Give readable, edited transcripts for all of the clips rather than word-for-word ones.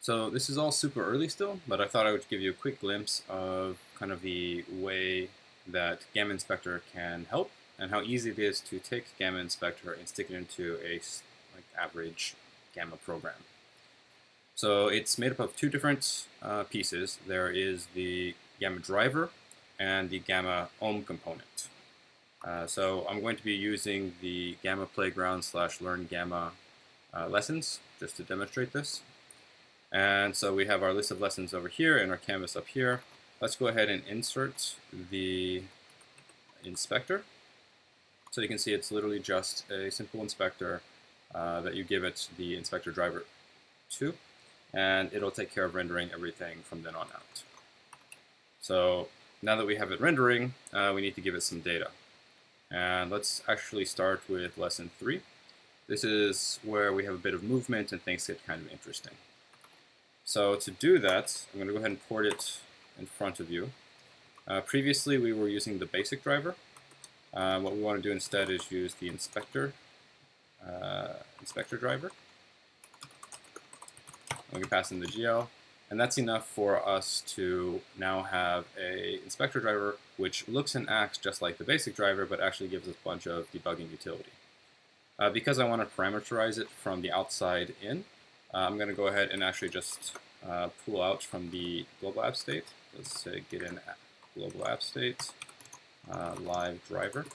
So this is all super early still, but I thought I would give you a quick glimpse of kind of the way that Gamma Inspector can help and how easy it is to take Gamma Inspector and stick it into a average Gamma program. So it's made up of two different pieces. There is the Gamma driver and the Gamma ohm component. So I'm going to be using the Gamma Playground / Learn Gamma lessons just to demonstrate this. And so we have our list of lessons over here and our canvas up here. Let's go ahead and insert the inspector. So you can see it's literally just a simple inspector that you give it the inspector driver to, and it'll take care of rendering everything from then on out. So now that we have it rendering, we need to give it some data. And let's actually start with lesson 3. This is where we have a bit of movement and things get kind of interesting. So to do that, I'm going to go ahead and port it in front of you. Previously, we were using the basic driver. What we want to do instead is use the inspector driver. We can pass in the GL, and that's enough for us to now have a inspector driver which looks and acts just like the basic driver, but actually gives us a bunch of debugging utility. Because I want to parameterize it from the outside in, I'm going to go ahead and actually just pull out from the global app state. Let's say get in global app state, live driver.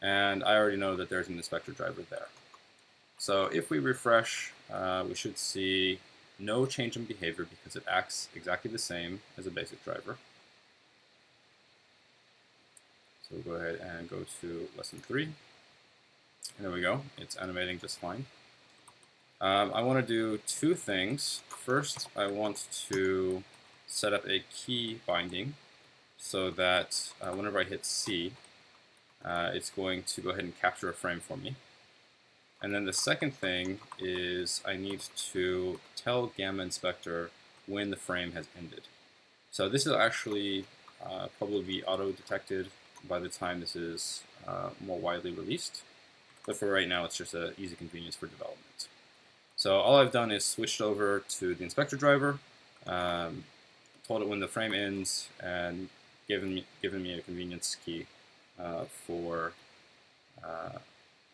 And I already know that there's an inspector driver there. So if we refresh, we should see no change in behavior because it acts exactly the same as a basic driver. So we'll go ahead and go to lesson 3. And there we go. It's animating just fine. I want to do two things. First, I want to set up a key binding so that whenever I hit C, it's going to go ahead and capture a frame for me. And then the second thing is I need to tell Gamma Inspector when the frame has ended. So this will actually probably be auto-detected by the time this is more widely released. But for right now, it's just an easy convenience for development. So all I've done is switched over to the inspector driver, told it when the frame ends, and given me a convenience key for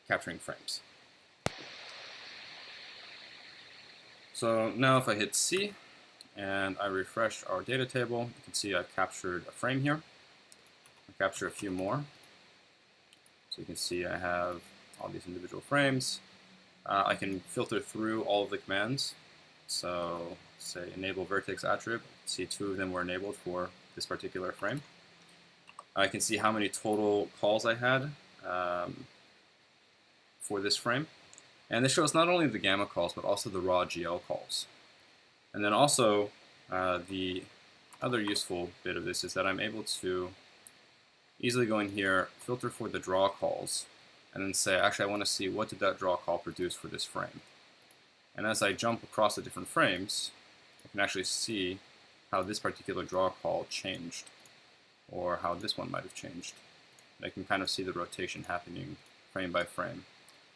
capturing frames. So now if I hit C and I refresh our data table, you can see I've captured a frame here. I'll capture a few more. So you can see I have all these individual frames. I can filter through all of the commands. So say enable vertex attrib. See 2 of them were enabled for this particular frame. I can see how many total calls I had for this frame. And this shows not only the gamma calls, but also the raw GL calls. And then also, the other useful bit of this is that I'm able to easily go in here, filter for the draw calls, and then say, actually, I want to see what did that draw call produce for this frame. And as I jump across the different frames, I can actually see how this particular draw call changed, or how this one might have changed. And I can kind of see the rotation happening frame by frame,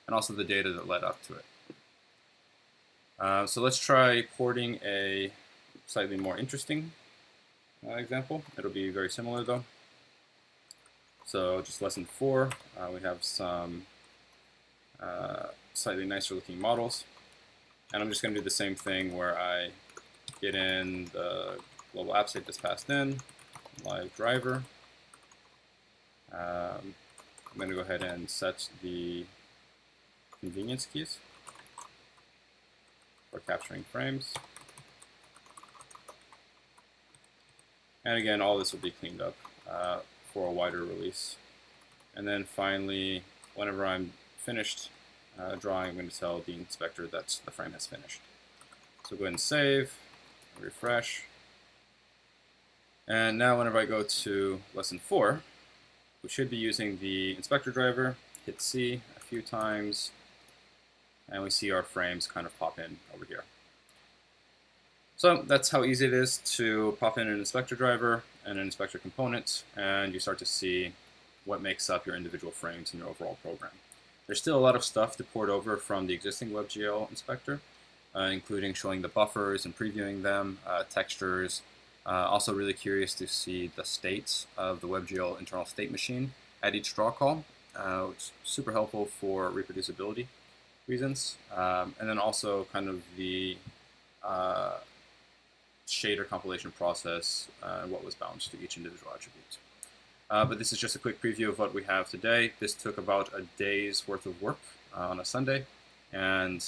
and also the data that led up to it. So let's try porting a slightly more interesting example. It'll be very similar though. So just lesson 4, we have some slightly nicer looking models. And I'm just going to do the same thing where I get in the global app state that's passed in, live driver. I'm going to go ahead and set the convenience keys for capturing frames. And again, all this will be cleaned up for a wider release. And then finally, whenever I'm finished drawing, I'm going to tell the inspector that the frame has finished. So go ahead and save, refresh. And now whenever I go to lesson 4, we should be using the inspector driver, hit C a few times, and we see our frames kind of pop in over here. So that's how easy it is to pop in an inspector driver and an inspector component, and you start to see what makes up your individual frames in your overall program. There's still a lot of stuff to port over from the existing WebGL inspector, including showing the buffers and previewing them, textures. Also really curious to see the states of the WebGL internal state machine at each draw call, which is super helpful for reproducibility reasons. And then also kind of the shader compilation process and what was bound to each individual attribute. But this is just a quick preview of what we have today. This took about a day's worth of work on a Sunday, and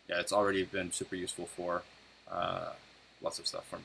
yeah, it's already been super useful for lots of stuff for me.